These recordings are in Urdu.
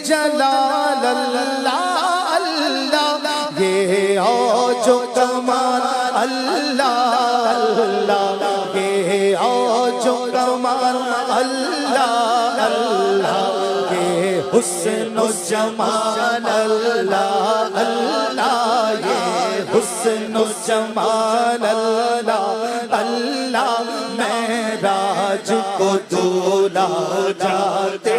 جلال اللہ اللہ، یہ اوج و کمال اللہ اللہ، یہ اوج و کمال اللہ اللہ، یہ حسن و جمال اللہ اللہ، یہ حسن و جمال اللہ اللہ، معراج کو دولا جاتے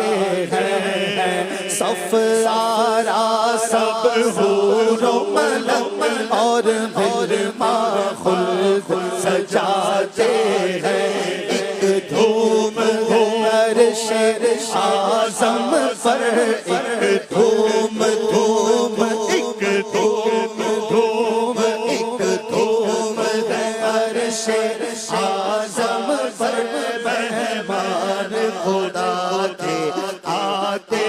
ہیں، صف آرا سب حور و ملک اور غرما خلد سجاتے ہیں، ایک دھوم ہے عرش اعظم پر، ایک دھوم دھوم، ایک دھوم دھوم، ایک دھوم ہے عرش اعظم پر، مہمان خدا کے آتے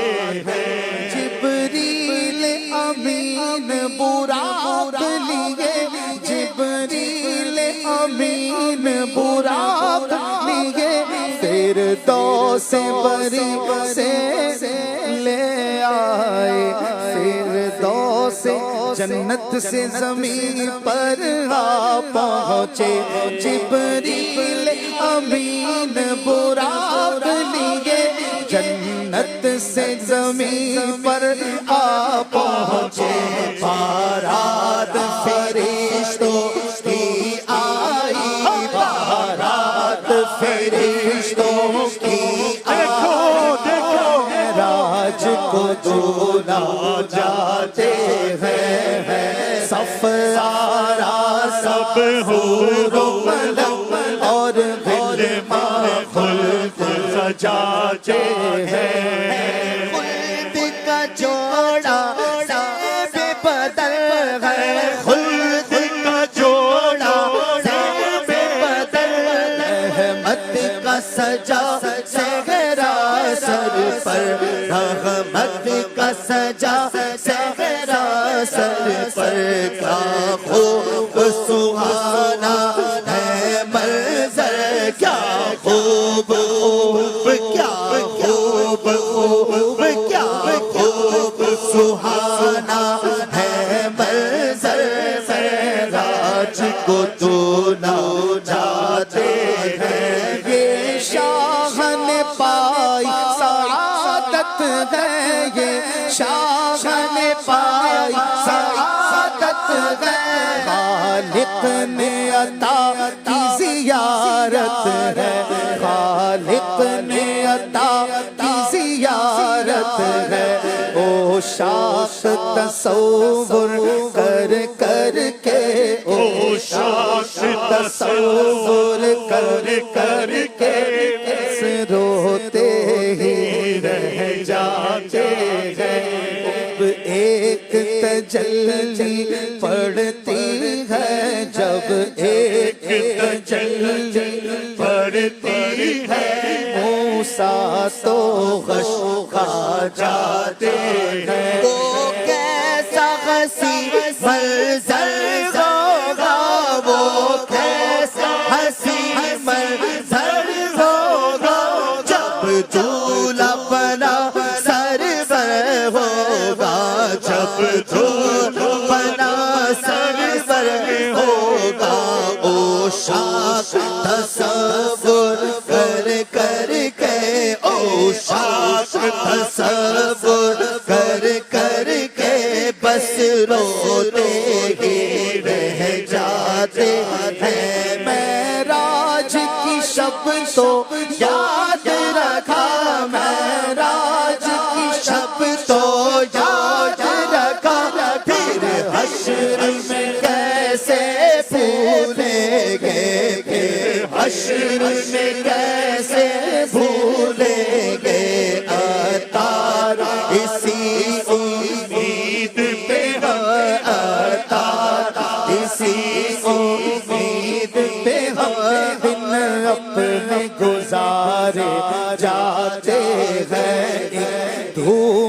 ہیں، جبریل امین براق لیے، جبریل امین براق لیے، فردوس بری سے لے آئے، فردوس جنت سے زمین پر آ پہنچے، جبریل امین براق لیے، جنت سے زمین پر آ پہنچے، بارات فرشتوں کی آئی، بارات فرشتوں کی آئی، معراج کو دولا جاتے ہیں، صف آرا سب حور و ملک اور غرما خلد سجاتے ہیں، خلد کا جوڑا سب بدل ہے، خلد کا جوڑا سب بدل، احمد کا سجا صحرا سر پر، احمد کا سجا صحرا سر پر، کیا خوب سہانا ہے منظر، کیا خوب خوب، کیا خوب خوب، کیا خوب سہانا ہے منظر، معراج کو دولا جاتے ہیں، یہ شاہ نے پائی سعادت ہے، یہ شاہ نے پائی سعادت ہے، خالق نے عطا کی زیارت ہے، خالق نے عطا کی زیارت ہے، او شاخ تصور کر کر کے، او شاخ تصور کر کر کے، روتے ہی رہ جاتے ہیں، اب ایک تجلی پڑتی ہے، جب ایک تجلی پڑتی ہے، موسیٰ تو غش کھا جاتے ہیں، وہ کیسا حسین منظر ہوگا، وہ کیسا حسین منظر ہوگا، جب دولہا بنا سرور ہوگا، جب دولہا بنا سرور ہوگا، او شاخ تصور کر کر کے، او شاخ تصور کر کر کے، بس روتے ہی رہ جاتے ہیں، معراج کی شب تو یاد رکھا، معراج کی شب تو یاد رکھا، پھر حشر میں کیسے بھولیں گے، پھر حشر میں کیسے بھولیں گے، عطار اسی امید پہ ہے، عطار اسی امید پہ ہے، دن اپنے گزارے جاتے ہیں، دھوپ